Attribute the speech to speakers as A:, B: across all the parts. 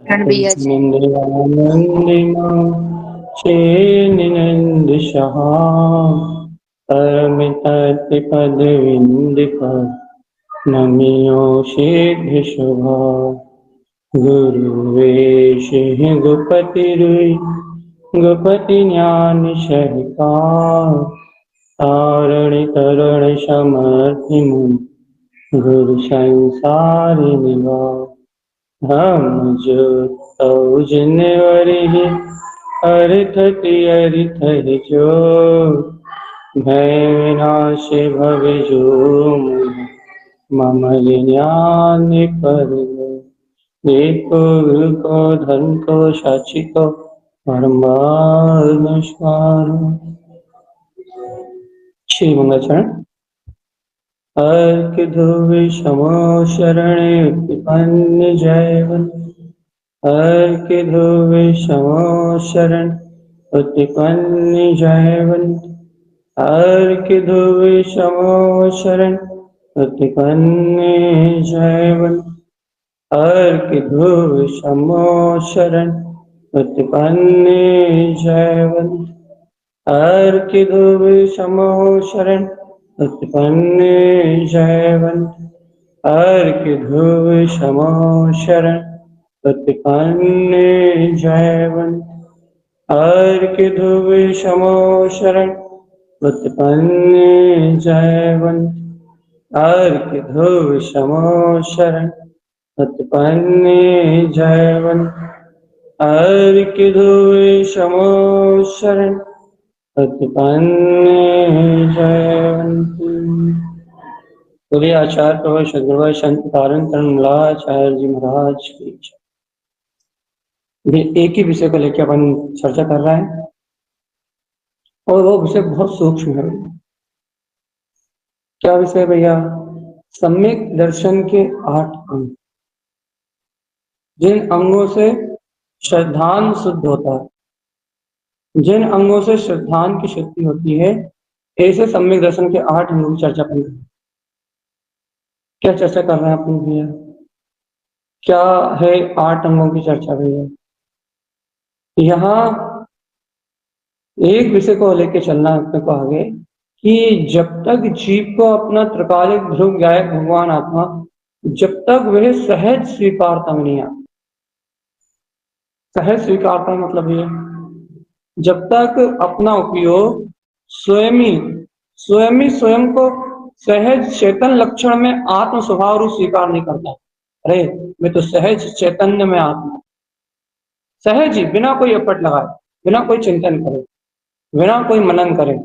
A: शरण भैया जी।
B: नंदिमा नंद सहा परम तत् पद विंद पर नमियो सिद्ध शुभा गुरु वेश गुपति रुई गुपति ज्ञान सहकार तारण तरण समर्थ मुनि गुरु संसार निवा हम जो तौ जिनवरि अर्थति अरिथ जो भय विनाश भव जो ममल ज्ञान पर देखो गुरु को धन को साक्षी को नमस्कार। श्री मंगलचरण। अर्क ध्रुव समो शरण उत्पन्न जयवंत अर्क ध्रुव समो शरण उत्पन्न जयवंत अर्क ध्रुव समो शरण उत्पन्न जयवंत अर्क ध्रुव समो शरण उत्पन्न जयवंत अर्क ध्रुव समो शरण उत्पन्न जयवंत अर्क ध्रुव समो शरण उत्पन्न जयवंत अर्क ध्रुव समो शरण उत्पन्न जयवंत अर्क ध्रुव समो शरण उत्पन्न जयवंत अर्क ध्रुव समो शरण उत्पन्न जयवंत। बोलिए आचार्य प्रभु सदगुरु संत कारण तरणमूलाचार्य जी महाराज की जय। ये एक ही विषय को लेकर अपन चर्चा कर रहे हैं और वो विषय बहुत सूक्ष्म है। क्या विषय भैया? सम्यक दर्शन के 8 अंग, जिन अंगों से श्रद्धान शुद्ध होता है, जिन अंगों से श्रद्धान की शुद्धि होती है, ऐसे सम्यक दर्शन के 8 अंगों की चर्चा करेंगे। क्या चर्चा कर रहे हैं अपन भैया? क्या है 8 अंगों की चर्चा भैया? यहाँ एक विषय को लेके चलना अपने को आगे कि जब तक जीव को अपना त्रिकालिक ध्रुव गायक भगवान आत्मा जब तक वह सहज स्वीकारता में नहीं आता। सहज स्वीकारता मतलब ये जब तक अपना उपयोग स्वयं को सहज चेतन लक्षण में आत्म स्वभाव रूप स्वीकार नहीं करता। अरे मैं तो सहज चैतन्य में आत्मा, सहज ही, बिना कोई एफर्ट लगाए, बिना कोई चिंतन करे, बिना कोई मनन करे,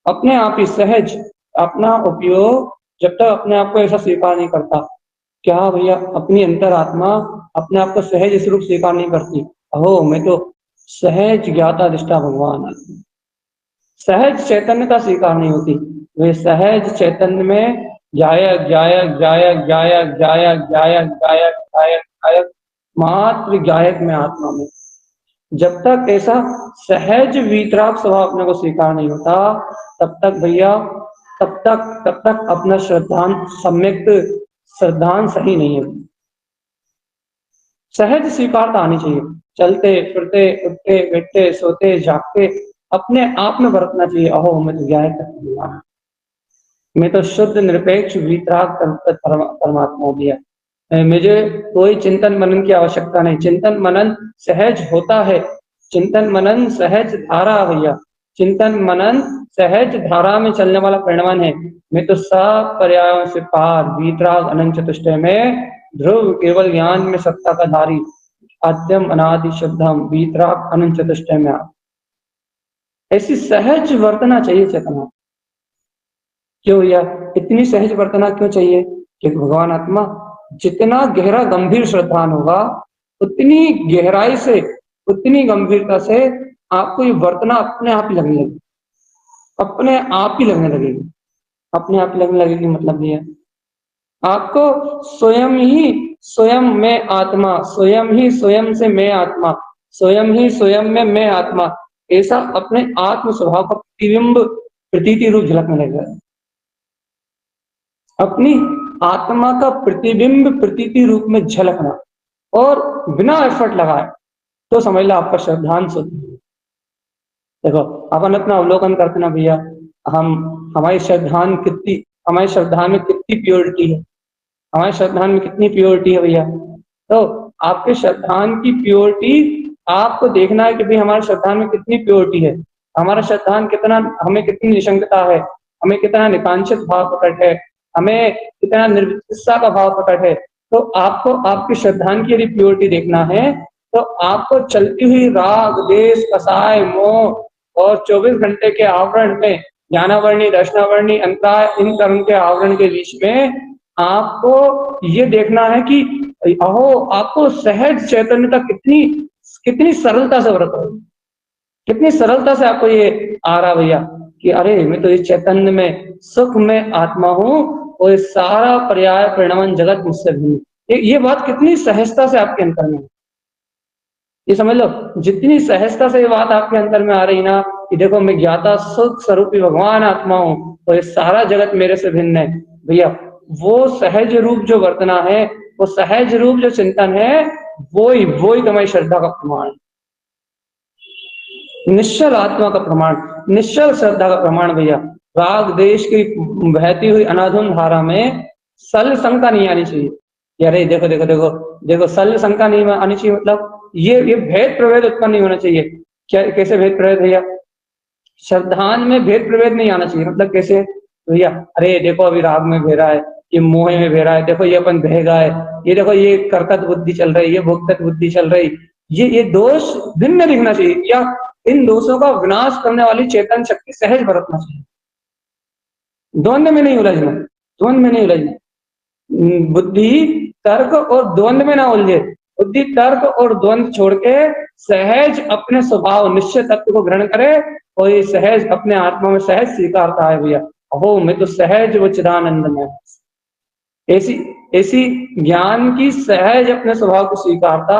B: अपने आप ही सहज अपना उपयोग जब तक अपने आप को ऐसा स्वीकार नहीं करता। क्या भैया? अपनी अंतरात्मा अपने आप को सहज इस रूप स्वीकार नहीं करती। अहो मैं तो सहज ज्ञाता दिष्टा भगवान आत्मा, सहज चैतन्यता स्वीकार नहीं होती। वे सहज चैतन्य में जायक जायक जायक जायक जायक जायक जायक जायक जायक मात्र गायक में आत्मा में जब तक ऐसा सहज वीतराग स्वभाव अपने को स्वीकार नहीं होता तब तक भैया तब तक अपना श्रद्धान सम्यक श्रद्धान सही नहीं है। सहज स्वीकारता आनी चाहिए। चलते फिरते उठते बैठते सोते जागते अपने आप में बरतना चाहिए। अहो मैं तो गायक, मैं तो शुद्ध निरपेक्ष वीतराग परमात्मा हो गया, मुझे कोई चिंतन मनन की आवश्यकता नहीं। चिंतन मनन सहज होता है, चिंतन मनन सहज धारा भैया, चिंतन मनन सहज धारा में चलने वाला परिणमन है। मैं तो सब पर्यायों से पार वीतराग अनंत चतुष्टय में ध्रुव केवल ज्ञान में सत्ता का धारी आद्यम अनादि शुद्धम वीतराग अनंत चतुष्टय में ऐसी सहज वर्तना चाहिए चेतना। क्यों भैया इतनी सहज वर्तना क्यों चाहिए? कि भगवान आत्मा जितना गहरा गंभीर श्रद्धान होगा उतनी गहराई से उतनी गंभीरता से आपको ये वर्तना अपने आप ही लगने लगेगी, अपने आप ही लगने लगेगी। अपने आप ही लगने लगेगी मतलब ये आपको स्वयं में आत्मा, स्वयं ही स्वयं से मैं आत्मा, स्वयं ही स्वयं में मैं आत्मा, ऐसा अपने आत्म स्वभाव का प्रतिबिंब प्रतीति रूप झलकने लगेगा। अपनी आत्मा का प्रतिबिंब प्रतीति रूप में झलकना, और बिना एफर्ट लगाए, तो समझ लो आपका श्रद्धांश शुद्ध है। देखो अपन अपना अवलोकन करते ना भैया, हम हमारी श्रद्धान कितनी, हमारी श्रद्धा में कितनी प्योरिटी है, हमारे श्रद्धान में कितनी प्योरिटी है भैया। तो आपके श्रद्धान की प्योरिटी आपको देखना है कि भाई हमारे श्रद्धान में कितनी प्योरिटी है, हमारा श्रद्धान कितना, हमें कितनी निशंकता है, हमें कितना निकांक्षित भाव प्रकट है, हमें कितना निर्विकता का भाव प्रकट है। तो आपको आपकी श्रद्धान की यदि प्योरिटी देखना है, तो आपको चलती हुई राग देश कसाय मोह और 24 घंटे के आवरण में ज्ञानावर्णी दर्शनावर्णी अंतराय इन कर्म के आवरण के बीच में आपको ये देखना है कि अहो आपको सहज चैतन्यता कितनी कितनी सरलता से व्रत हो, कितनी सरलता से आपको ये आ रहा भैया कि अरे मैं तो इस चैतन्य में सुख में आत्मा हूँ और ये सारा पर्याय परिणाम जगत मुझसे भिन्न। ये बात कितनी सहजता से आपके अंतर में, ये समझ लो जितनी सहजता से ये बात आपके अंतर में आ रही ना कि देखो मैं ज्ञाता सुख स्वरूपी भगवान आत्मा हूँ और ये सारा जगत मेरे से भिन्न है भैया, वो सहज रूप जो वर्तना है, वो सहज रूप जो चिंतन है, वो ही तुम्हारी श्रद्धा का प्रमाण, निश्चल आत्मा का प्रमाण, निश्चल श्रद्धा का प्रमाण भैया। राग देश की बहती हुई अनाधुन धारा में सल शंका नहीं आनी चाहिए। अरे देखो देखो देखो देखो सल शंका नहीं आनी चाहिए, मतलब ये भेद प्रभेद उत्पन्न नहीं होना चाहिए। क्या कैसे भेद प्रभेद भैया? श्रद्धान में भेद प्रभेद नहीं आना चाहिए, मतलब कैसे भैया? अरे देखो अभी राग में बह रहा है, ये मोह में बह रहा है, देखो ये अपन बह गया है, ये देखो ये कर्कत बुद्धि चल रही है, ये भोक्तक बुद्धि चल रही, ये दोष भिन्न दिखना चाहिए, या इन दोषों का विनाश करने वाली चेतन शक्ति सहज बरतना चाहिए। द्वंद्व में नहीं उलझना, द्वंद्व में नहीं उलझना, बुद्धि तर्क और द्वंद्व में ना उलझे, बुद्धि तर्क और द्वंद्व छोड़ के सहज अपने स्वभाव निश्चय तत्व को ग्रहण करे और ये सहज अपने आत्मा में सहज स्वीकारता है भैया, अहो मैं तो सहज वो चिदानंद में, ऐसी ऐसी ज्ञान की सहज अपने स्वभाव को स्वीकारता।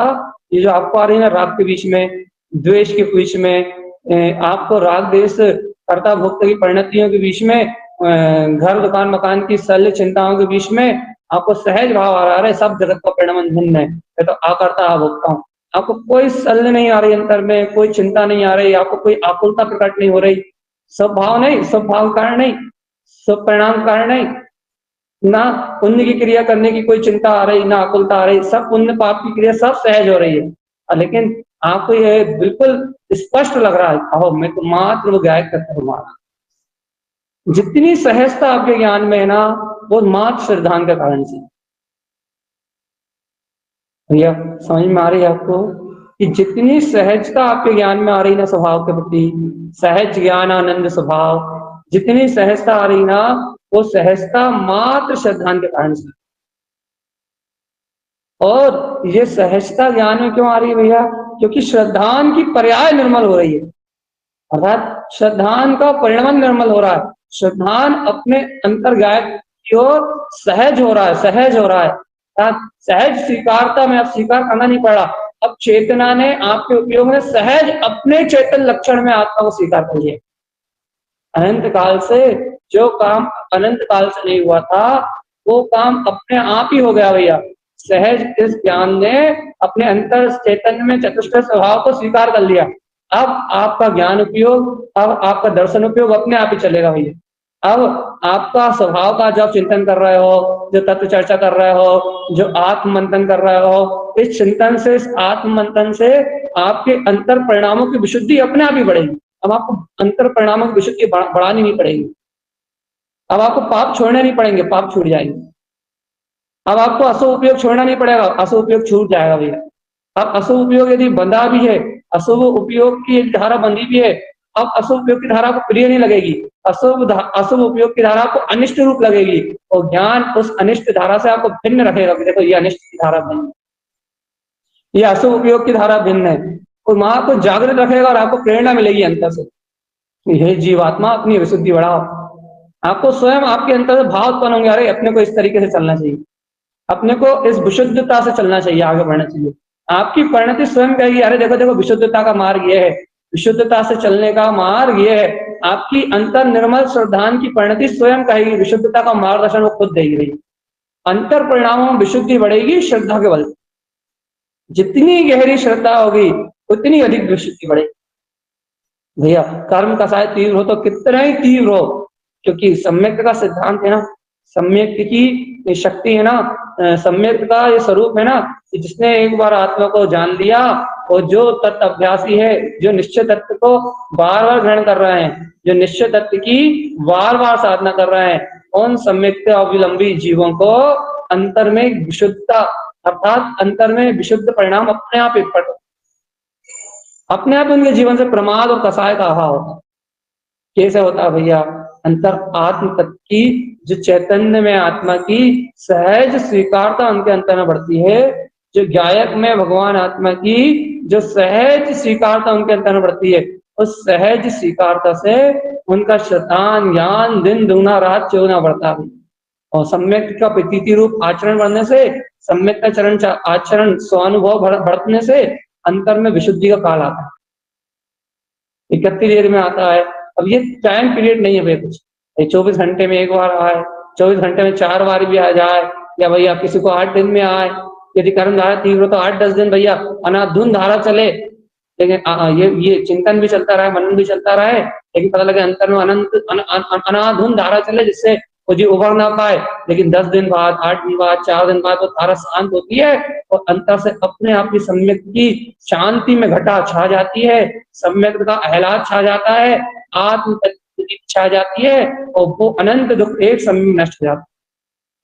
B: ये जो आपको आ रही है ना राग के बीच में, द्वेष के बीच में, आपको राग देश कर्ता भोक्ता की परिणतियों के बीच में, घर दुकान मकान की शल्य चिंताओं के बीच में आपको सहज भाव आ रहा है, सब जगत का परिणाम भिन्न है, मैं तो आकर्ता भोक्ता हूँ। आपको कोई शल्य नहीं आ रही अंतर में, कोई चिंता नहीं आ रही, आपको कोई आकुलता प्रकट नहीं हो रही, सब भाव नहीं, सब भाव कारण नहीं, सब परिणाम कारण नहीं, ना पुण्य की क्रिया करने की कोई चिंता आ रही, ना आकुलता आ रही, सब पुण्य पाप की क्रिया सब सहज हो रही है। लेकिन आपको यह बिल्कुल स्पष्ट लग रहा है, अहो मैं तो मात्र वो गायक करता हूँ। जितनी सहजता आपके ज्ञान में है ना, वो मात्र श्रद्धान के कारण से। भैया समझ में आ रही है आपको कि जितनी सहजता आपके ज्ञान में आ रही ना स्वभाव के प्रति, सहज ज्ञान आनंद स्वभाव, जितनी सहजता आ रही ना, वो सहजता मात्र श्रद्धान के कारण से। और ये सहजता ज्ञान में क्यों आ रही है भैया? क्योंकि श्रद्धान की पर्याय निर्मल हो रही है, अर्थात श्रद्धान का परिणाम निर्मल हो रहा है, श्रद्धान अपने अंतर्गायक की ओर सहज हो रहा है, सहज हो रहा है, सहज स्वीकारता में अब स्वीकार करना नहीं पड़ा, अब चेतना ने आपके उपयोग में सहज अपने चेतन लक्षण में आत्मा को स्वीकार कर लिया। अनंत काल से जो काम अनंत काल से नहीं हुआ था, वो काम अपने आप ही हो गया भैया। सहज इस ज्ञान ने अपने अंतर चैतन्य में चतुष्ट स्वभाव को स्वीकार कर लिया। अब आपका ज्ञान उपयोग, अब आपका दर्शन उपयोग अपने आप ही चलेगा भैया। अब आपका स्वभाव का जो चिंतन कर रहे हो, जो तत्व चर्चा कर रहे हो, जो आत्म मंथन कर रहे हो, इस चिंतन से, इस आत्म मंथन से आपके अंतर परिणामों की विशुद्धि अपने आप ही बढ़ेगी। अब आपको अंतर परिणामों की विशुद्धि बढ़ानी नहीं पड़ेगी, अब आपको पाप छोड़ने नहीं पड़ेंगे, पाप छूट जाएंगे। अब आपको अशुभ उपयोग छोड़ना नहीं पड़ेगा, अशुभ उपयोग छूट जाएगा भैया। अब अशुभ उपयोग यदि बंधा भी है, अशुभ उपयोग की धारा बंधी भी है, अब अशुभ उपयोग की धारा को प्रिय नहीं लगेगी, अशुभ उपयोग की धारा को अनिष्ट रूप लगेगी, और ज्ञान उस अनिष्ट धारा से आपको भिन्न रखेगा। देखो ये अनिष्ट की धारा भिन्न, ये अशुभ उपयोग की धारा भिन्न है, और वहां को जागृत रखेगा और आपको प्रेरणा मिलेगी अंतर से, हे जीवात्मा अपनी विशुद्धि बढ़ाओ। आपको स्वयं आपके अंतर से भाव उत्पन्न होंगे, अरे अपने को इस तरीके से चलना चाहिए, अपने को इस विशुद्धता से चलना चाहिए, आगे बढ़ना चाहिए। आपकी परिणति स्वयं कहेगी, अरे देखो देखो विशुद्धता का मार्ग ये है, विशुद्धता से चलने का मार्ग ये है। आपकी अंतर निर्मल श्रद्धान की परिणति स्वयं कहेगी, विशुद्धता का मार्गदर्शन वो खुद देगी। अंतर परिणामों में विशुद्धि बढ़ेगी श्रद्धा के बल। जितनी गहरी श्रद्धा होगी उतनी अधिक विशुद्धि बढ़ेगी। भैया कर्म कसाय तीव्र हो तो कितना ही तीव्र हो, क्योंकि सम्यक का सिद्धांत है ना, सम्यक की शक्ति है ना, सम्यक का ये स्वरूप है ना कि जिसने एक बार आत्मा को जान लिया और जो तत्व अभ्यासी है, जो निश्चय तत्व को बार बार ग्रहण कर रहे हैं, जो निश्चय तत्व की बार बार साधना कर रहे हैं, उन सम्यक अवलंबी जीवों को अंतर में विशुद्धता अर्थात अंतर में विशुद्ध परिणाम अपने आप प्रकट, अपने आप उनके जीवन से प्रमाद और कसाय का अभाव होता है। कैसे होता है भैया? अंतर आत्म तत्व की जो चैतन्य में आत्मा की सहज स्वीकारता उनके अंतर में बढ़ती है, जो गायक में भगवान आत्मा की जो सहज स्वीकारता उनके अंतर में बढ़ती है, उस सहज स्वीकारता से उनका शतान ज्ञान दिन दुगना रात चौगुना बढ़ता है। और सम्यक का प्रतीति रूप आचरण बढ़ने से, सम्यक का चरण आचरण स्वानुभव बढ़ने से अंतर में विशुद्धि का काल आता है। 31 देर में आता है। अब ये टाइम पीरियड नहीं है भैया कुछ, 24 घंटे में एक बार आए, 24 घंटे में 4 बार भी आ जाए, या भैया किसी को 8 दिन में आए, यदि कर्म धारा तीव्र तो 8-10 दिन भैया अनाधुन धारा चले, लेकिन ये चिंतन भी चलता रहे, मनन भी चलता रहे, लेकिन पता लगे अंतर में अनंत अनाधुन धारा चले जिससे वो जी उभर ना पाए, लेकिन 10 दिन बाद, 8 दिन बाद, 4 दिन बाद वो धारा शांत होती है और अंतर से अपने आप की सम्यक की शांति में घटा छा जाती है, सम्यक का आह्लाद छा जाता है, आत्म तत्व की छा जाती है और वो अनंत दुख एक समय में नष्ट हो जाता है,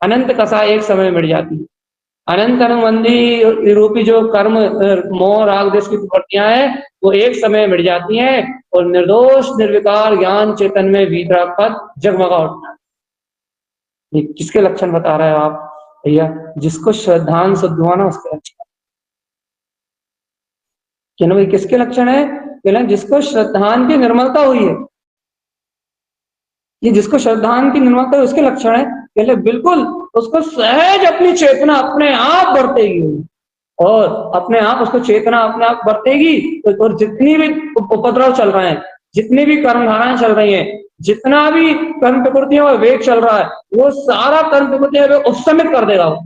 B: अनंत कसा एक समय में मिट जाती है। अनंत अनुबंधी रूपी जो कर्म मोह राग देश की प्रवृत्तियां हैं वो एक समय मिट जाती हैं और निर्दोष निर्विकार ज्ञान चेतन में वीतराग पद जगमगा उठता है। ये किसके लक्षण बता रहे हो आप भैया? जिसको श्रद्धान शुद्ध हुआ ना उसके लक्षण। क्या ना भाई, किसके लक्षण है? जिसको श्रद्धान की निर्मलता हुई है, ये जिसको श्रद्धान की निर्मलता उसके लक्षण है। पहले बिल्कुल उसको सहज अपनी चेतना अपने आप बढ़तेगी और अपने आप उसको चेतना अपने आप बढ़तेगी, और जितनी भी उपद्रव चल रहे हैं, जितनी भी कर्म धाराएं चल रही हैं, जितना भी कर्म प्रकृतियों का वेग चल रहा है, वो सारा कर्म प्रकृतियों को उपशमित कर देगा, वो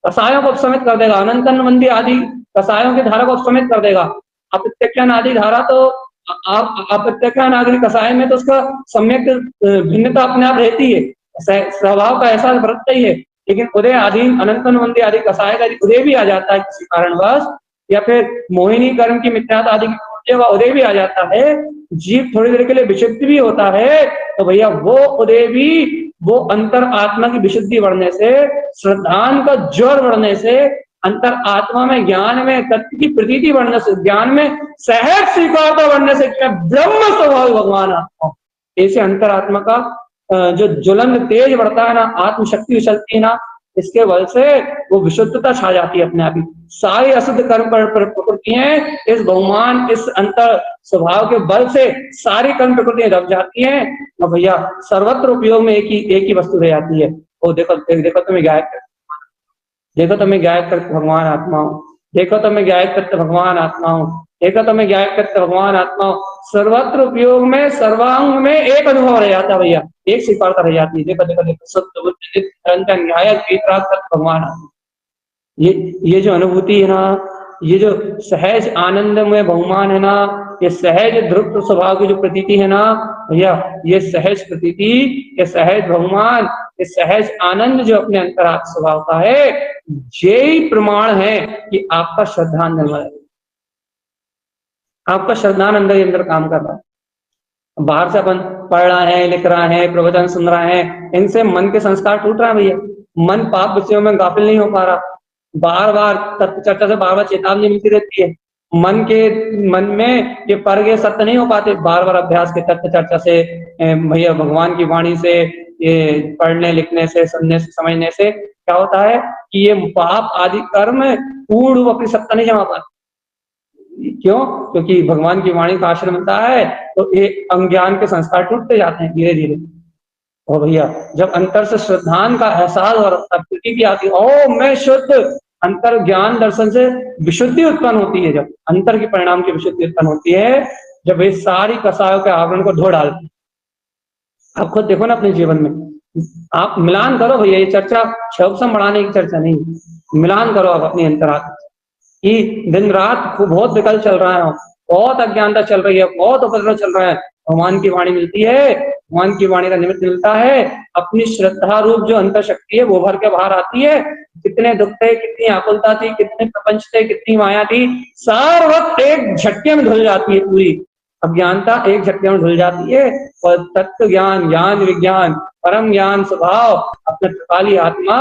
B: कसायों को उपशमित कर देगा, अनंतन मंदी आदि कसायों की धारा को उपशमित कर देगा। अप्रत्यक्षान आदि धारा तो अप्रत्यक्षान आदि कसाय में तो उसका सम्यक भिन्नता अपने आप रहती है, स्वभाव का एहसास बरतता ही है, लेकिन उदय अधीन अनंतन मंदी आदि कसाय का उदय भी आ जाता है किसी कारणवश, या फिर मोहिनी कर्म की मिथ्याता आदि की उदय भी आ जाता है, जीव थोड़ी देर के लिए विशुद्ध भी होता है, तो भैया वो उदय भी वो अंतर आत्मा की विशुद्धि बढ़ने से, श्रद्धान का ज्वर बढ़ने से, अंतर आत्मा में ज्ञान में तत्व की प्रतीति बढ़ने से, ज्ञान में सहज स्वीकारता बढ़ने से, क्या ब्रह्म स्वभाव भगवान आत्मा, ऐसे अंतर आत्मा का जो ज्वलन तेज बढ़ता है ना, आत्मशक्ति उछलती है ना, इसके बल से वो विशुद्धता छा जाती है अपने आप ही। सारी अशुद्ध कर्म प्रकृतियां इस बहुमान इस अंतर स्वभाव के बल से सारी कर्म प्रकृतियां दब जाती हैं और भैया सर्वत्र उपयोग में एक ही वस्तु रह जाती है। वो देखो तुम्हें गायक, देखो तो मैं गायक करते भगवान आत्मा हूँ, देखो तो मैं गायक करते भगवान आत्मा हूँ, देखो तो मैं गायक करते भगवान आत्मा हूँ। सर्वत्र उपयोग में सर्वांग में एक अनुभव रह जाता है भैया, एक स्वीकारता रह जाती है। देखो देखो देखो सत्य बुद्धि निरंतर न्यायक भगवान आत्मा, ये जो अनुभूति है ना, ये जो सहज आनंद में बहुमान है ना, ये सहज ध्रुव स्वभाव की जो प्रतीति है ना भैया, ये सहज प्रतीति, ये सहज बहुमान, ये सहज आनंद जो अपने अंतरात्म स्वभाव का है, यही प्रमाण है कि आपका श्रद्धान निर्मल है, आपका श्रद्धान अंदर ही अंदर काम कर रहा है। बाहर से अपन पढ़ रहे हैं, लिख रहे हैं, प्रवचन सुन रहे हैं, इनसे मन के संस्कार टूट रहे हैं भैया, मन पाप विषयों में गाफिल नहीं हो पा रहा, बार बार तत्व चर्चा से बार बार चेतावनी मिलती रहती है, मन में ये परगे सत्य नहीं हो पाते, बार बार अभ्यास के तत्व चर्चा से भैया भगवान की वाणी से, ये पढ़ने लिखने से, सुनने से, समझने से क्या होता है कि ये पाप आदि कर्म पूर्ण अपनी सत्ता नहीं जमा पाते। क्यों? क्योंकि भगवान की वाणी का आश्रय मिलता है तो ये अज्ञान के संस्कार टूटते जाते हैं धीरे धीरे। और भैया जब अंतर से श्रद्धान का एहसास और प्रतीति आती है, ओ मैं शुद्ध, अंतर ज्ञान दर्शन से विशुद्धि उत्पन्न होती है, जब अंतर के परिणाम की विशुद्धि उत्पन्न होती है, जब ये सारी कसायों के आवरण को धो डालती है। आप खुद देखो ना अपने जीवन में, आप मिलान करो भैया, ये चर्चा क्षोभसम बढ़ाने की चर्चा नहीं, मिलान करो आप अपनी अंतरात्मा, कि दिन रात बहुत विकल्प चल रहा है, बहुत अज्ञानता चल रही है, बहुत उपद्रव चल रहा है, भगवान की वाणी मिलती है, भगवान की वाणी का निमित्त मिलता है, अपनी श्रद्धा रूप जो अंतर शक्ति है वो भर के बाहर आती है। कितने दुख थे, कितनी आकुलता थी, कितने प्रपंच थे, कितनी माया थी, सार वक्त एक झटके में धुल जाती है, पूरी अज्ञानता एक झटके में धुल जाती है, और तत्व ज्ञान, ज्ञान विज्ञान, परम ज्ञान स्वभाव अपने त्रिकाली आत्मा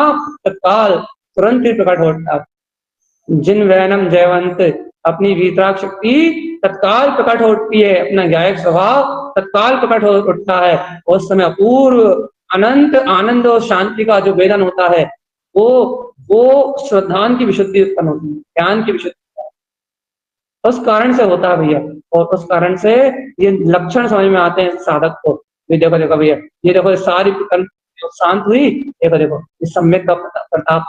B: तत्काल तुरंत ही प्रकट होता है। जिन वैनम जयवंत अपनी वीतराग शक्ति तत्काल प्रकट होती है, अपना गायक स्वभाव तत्काल प्रकट हो उठता है। उस समय अपूर्व अनंत आनंद और शांति का जो वेदन होता है, वो श्रद्धान की विशुद्धि उत्पन्न होती है, ज्ञान की विशुद्धि उस कारण से होता है भैया। और उस कारण से ये लक्षण समझ में आते हैं साधक को। ये देखो देखो भैया, ये देखो सारी शांत हुई, देखो देखो इस सम्यक का प्रताप,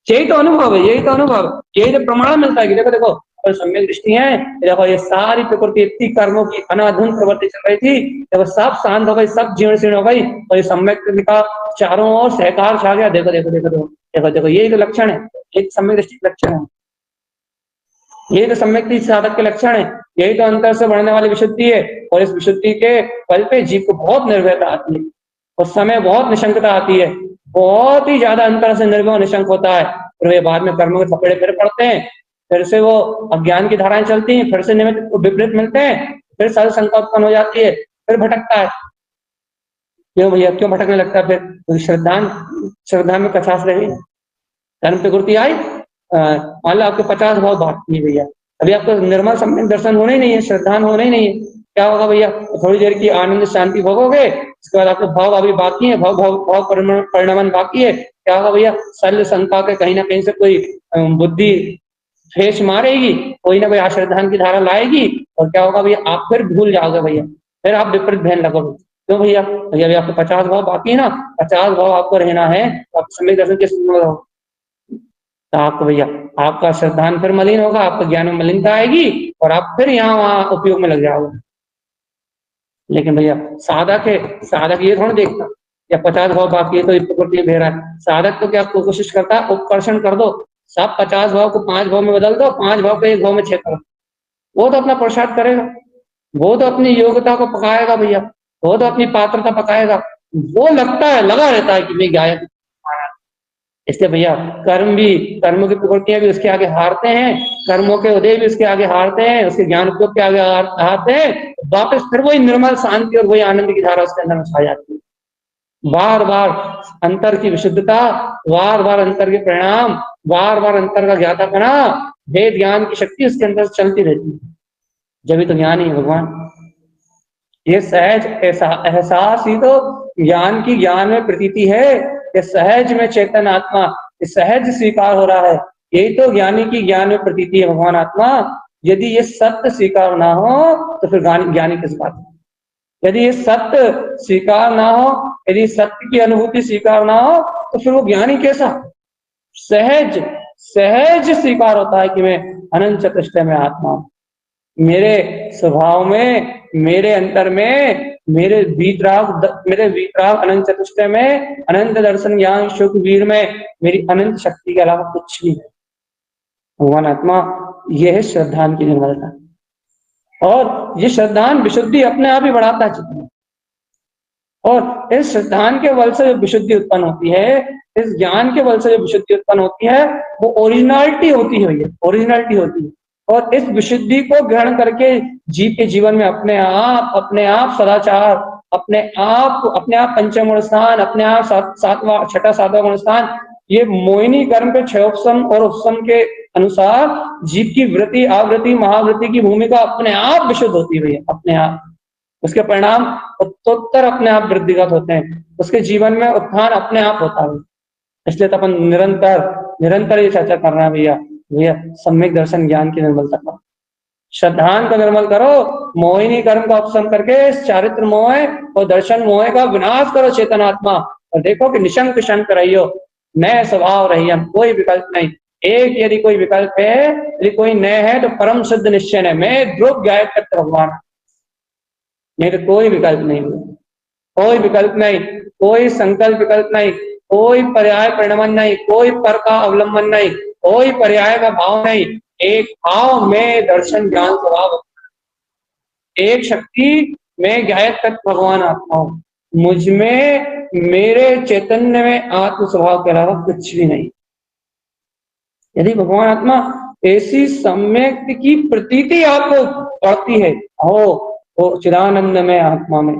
B: यही तो अनुभव है, यही तो अनुभव, यही तो प्रमाण मिलता है कि देखो देखो और सम्यक दृष्टि है। देखो ये सारी प्रकृति इतनी कर्मों की अनाधुन प्रवृत्ति चल रही थी, देखो सब शांत हो गई, सब जीर्ण शीर्ण हो गई, और ये सम्यक का चारों ओर सहकार छा गया। देखो देखो देखो देखो देखो देखो यही तो लक्षण है, एक सम्यक दृष्टि का लक्षण है, यही तो सम्यक साधक के लक्षण है, यही तो अंतर से बढ़ने वाली विशुद्धि है। और इस विशुद्धि के फल पे जीव को बहुत निर्भयता आती है, उस समय बहुत निशंकता आती है, बहुत ही ज्यादा अंतर से निर्भय निशंक होता है। फिर वे बाद में कर्मों के थपड़े फिर पड़ते हैं, फिर से वो अज्ञान की धाराएं चलती हैं, फिर से निमित्त विपरीत मिलते हैं, फिर सारी शंका उत्पन्न हो जाती है, फिर भटकता है। क्यों भैया, क्यों भटकने लगता है? फिर श्रद्धा में कचास रही, कर्म प्रकृति आई, मान लो आपके 50 भाव बाकी है भैया, अभी आपको निर्मल सम्यक दर्शन होना ही नहीं है, श्रद्धान होना ही नहीं है, क्या होगा भैया? थोड़ी देर की आनंद शांति भोगोगे, उसके बाद आपके भाव अभी बाकी है, भाव भाव भाव परिणमन बाकी है, क्या होगा भैया? शल्य शंका के कहीं ना कहीं से कोई बुद्धि ठेस मारेगी, कोई ना कोई आश्रद्धान की धारा लाएगी, और क्या होगा भैया? आप फिर भूल जाओगे भैया, फिर आप विपरीत बहन लगोगे। क्यों भैया? भैया अभी आपको 50 भाव बाकी है ना, 50 भाव आपको रहना है, तो आप सम्यक दर्शन किस तो आपको भैया आपका श्रद्धान फिर मलिन होगा, आपका ज्ञान में मलिनता आएगी, और आप फिर यहाँ वहां उपयोग में लग जाओगे। लेकिन भैया साधक ये थोड़ा देखता या 50 भाव बाकी है तो प्रकृति भेड़ रहा है। साधक तो क्या कोशिश करता है, उपकर्षण कर दो, सब 50 भाव को 5 भाव में बदल दो, 5 भाव को 1 भाव में छेद करो, वो तो अपना प्रसाद करेगा, वो तो अपनी योग्यता को पकाएगा भैया, वो तो अपनी पात्रता पकाएगा, वो लगता है, लगा रहता है कि मैं गायक। इसलिए भैया कर्मों की प्रकृतियां भी उसके आगे हारते हैं, कर्मों के उदय भी उसके आगे हारते हैं, उसके ज्ञान उपयोग के आगे हारते हैं, वापस फिर वही निर्मल शांति और वही आनंद की धारा उसके अंदर छा जाती है। बार बार अंतर की विशुद्धता, बार बार अंतर के परिणाम, बार बार अंतर का ज्ञातापना, वेद ज्ञान की शक्ति उसके अंदर चलती रहती है। जब भी तो ज्ञान ही है भगवान, ये सहज एहसास ही तो ज्ञान की ज्ञान में प्रतीति है, ये सहज में चेतन आत्मा, ये सहज स्वीकार हो रहा है, यही तो ज्ञानी की ज्ञान में प्रतीति है भगवान आत्मा। यदि ये सत्य स्वीकार ना हो तो फिर ज्ञानी किस बात? यदि ये सत्य स्वीकार ना हो, यदि सत्य की अनुभूति स्वीकार ना हो, तो फिर वो ज्ञानी कैसा? सहज सहज स्वीकार होता है कि मैं अनंत चतुष्टय में आत्मा हूं, मेरे स्वभाव में, मेरे अंतर में, मेरे वीतराग अनंत चतुष्टय में, अनंत दर्शन ज्ञान सुख वीर में मेरी अनंत शक्ति के अलावा कुछ नहीं है। भगवान आत्मा, यह है श्रद्धान की निर्मलता, और ये श्रद्धान विशुद्धि अपने आप ही बढ़ाता है चित्त, और इस श्रद्धान के बल से जो विशुद्धि उत्पन्न होती है, इस ज्ञान के बल से जो विशुद्धि उत्पन्न होती है, वो ओरिजिनलिटी होती है भैया, ओरिजिनलिटी होती है। और इस विशुद्धि को ग्रहण करके जीव के जीवन में अपने आप सदाचार, अपने आप पंचम गुण स्थान, अपने आप छठा सातवां गुण स्थान, ये मोहिनी कर्म के 6 उपसम और उपसम के अनुसार जीव की वृत्ति, आवृत्ति, महावृत्ति की भूमिका अपने आप विशुद्ध होती है, अपने आप उसके परिणाम उत्तरोत्तर अपने आप वृद्धिगत होते हैं, उसके जीवन में उत्थान अपने आप होता है। इसलिए तो अपन निरंतर ये चर्चा कर रहे हैं भैया सम्यक दर्शन ज्ञान की निर्मलता का, श्रद्धान को निर्मल करो, मोहिनी कर्म का उपशम करके चारित्र मोह और दर्शन मोह का विनाश करो चेतनात्मा, और देखो कि निशंक शंक रहियो, नए स्वभाव रहिए, कोई विकल्प नहीं। एक यदि कोई विकल्प है, यदि कोई नए है तो परम सिद्ध निश्चय है, मैं ध्रुव गायक भगवान, नहीं तो कोई विकल्प नहीं, कोई विकल्प नहीं, कोई संकल्प विकल्प नहीं, कोई पर्याय परिणमन नहीं, कोई पर का अवलंबन नहीं, कोई पर्याय का भाव नहीं, एक भाव में दर्शन ज्ञान स्वभाव, एक शक्ति में गायक तत्व भगवान आत्मा हूं, मुझ में मेरे चैतन्य में आत्म स्वभाव के अलावा कुछ भी नहीं। यदि भगवान आत्मा ऐसी सम्यक की प्रतीति आपको पड़ती है, वो चिदानंद में आत्मा में,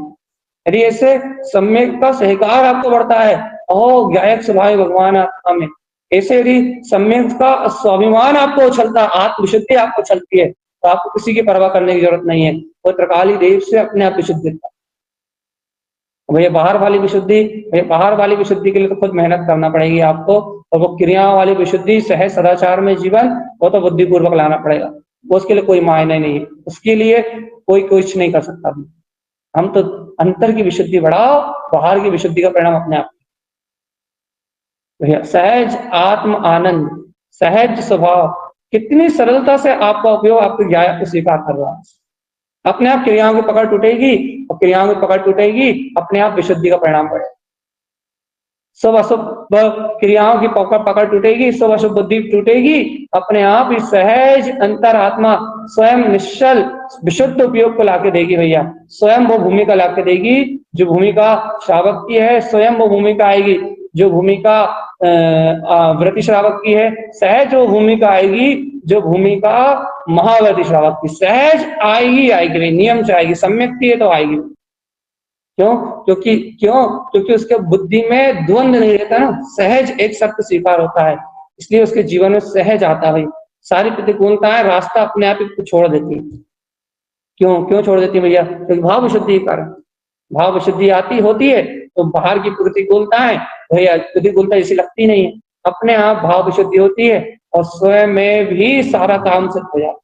B: यदि ऐसे सम्यक का सहकार आपको बढ़ता है, गायक स्वभाव भगवान आत्मा में, ऐसे यदि सम्यक का स्वाभिमान आपको उछलता, आत्मविशुद्धि आपको उछलती है, तो आपको किसी की परवाह करने की जरूरत नहीं है। वो त्रिकाली देव से अपने आप विशुद्ध दिखता। भैया बाहर वाली विशुद्धि के लिए तो खुद मेहनत करना पड़ेगी आपको, और वो क्रिया वाली विशुद्धि सहज सदाचार में जीवन, वो तो बुद्धिपूर्वक लाना पड़ेगा, वो उसके लिए कोई मायने नहीं है, उसके लिए कोई कुछ नहीं कर सकता। हम तो अंतर की विशुद्धि बढ़ाओ, बाहर की विशुद्धि का परिणाम अपने आप। भैया सहज आत्म आनंद, सहज स्वभाव, कितनी सरलता से आपका उपयोग आपके ज्ञान को स्वीकार कर रहा है। अपने आप क्रियाओं की पकड़ टूटेगी, और क्रियाओं की पकड़ टूटेगी, अपने आप विशुद्धि का परिणाम बढ़ेगा। सब अशुभ क्रियाओं की पकड़ टूटेगी, सब अशुभ बुद्धि टूटेगी, अपने आप ही सहज अंतर आत्मा स्वयं निश्चल विशुद्ध उपयोग को लाके देगी। भैया स्वयं वो भूमिका लाके देगी, जो भूमिका श्रावक की है, स्वयं वो भूमिका आएगी जो भूमिका व्रति श्रावक की है, सहज वो भूमिका आएगी जो भूमिका महाव्रति श्रावक की, सहज आएगी, नियम से आएगी, सम्यक है तो आएगी। क्योंकि उसके बुद्धि में द्वंद्व नहीं रहता ना, सहज एक सत्य स्वीकार होता है, इसलिए उसके जीवन में सहज आता है। सारी प्रतिकूलताएं रास्ता अपने आप ही छोड़ देती है। क्यों छोड़ देती है भैया? क्योंकि भाव विशुद्धि के कारण, भाव विशुद्धि आती होती है तो बाहर की प्रतिकूलताएं भैया प्रतिकूलता इसी लगती नहीं है, अपने आप भाव विशुद्धि होती है और स्वयं में भी सारा काम सिद्ध हो जाता।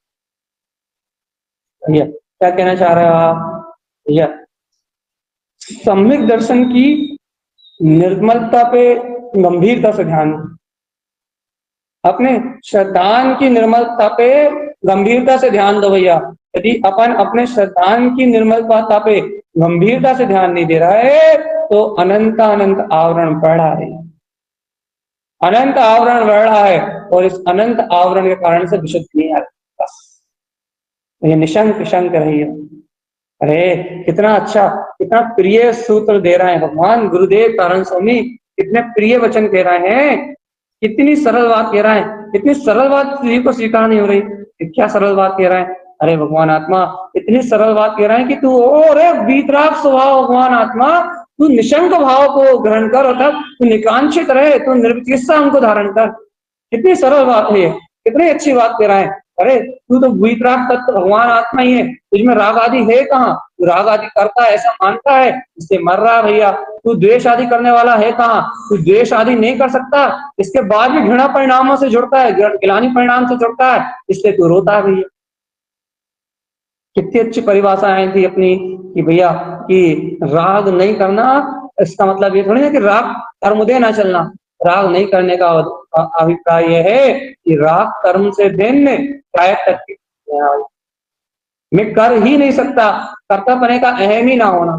B: भैया क्या कहना चाह रहे हो आप? भैया सम्यक दर्शन की निर्मलता पे गंभीरता से ध्यान, अपने श्रद्धान की निर्मलता पे गंभीरता से ध्यान दो भैया। यदि अपन अपने श्रद्धान की निर्मलता पे गंभीरता से ध्यान नहीं दे रहा है तो अनंत आवरण बढ़ रहा है, अनंत आवरण बढ़ रहा है, और इस अनंत आवरण के कारण से विशुद्धि नहीं आ रही। बस ये निशंक शंक रही है। अरे कितना अच्छा, कितना प्रिय सूत्र दे रहे हैं भगवान गुरुदेव कारण स्वामी, कितने प्रिय वचन कह रहे हैं, कितनी सरल बात कह रहे हैं, इतनी सरल बात किसी को स्वीकार नहीं हो रही। क्या सरल बात कह रहे हैं? अरे भगवान आत्मा इतनी सरल बात कह रहे हैं कि तू अरे वीतराग स्वभाव भगवान आत्मा, तू निशंक भाव को ग्रहण कर, अर्थात तू निकांक्षित रहे, तू निर्विचिकित्सा अंग को धारण कर। कितनी सरल बात है, कितनी अच्छी बात कह रहा है। अरे तू तो वीतराग तत्व भगवान आत्मा ही है, तुझमें राग आदि है कहाँ? तू राग आदि करता है ऐसा मानता है, इससे मर रहा है भैया। तू द्वेष आदि करने वाला है कहाँ? तू द्वेष आदि नहीं कर सकता, इसके बाद भी घृणा परिणामों से जुड़ता है, गिलानी परिणाम से जुड़ता है, इसलिए तू रोता है भैया। कितनी अच्छी परिभाषा आई थी अपनी कि भैया कि राग नहीं करना, इसका मतलब ये थोड़ी है कि राग कर्मोदय ना चलना। राग नहीं करने का अभिप्राय यह है कि राग कर्म से भिन्न मैं कर ही नहीं सकता, कर्तापने का अहम ही ना होना।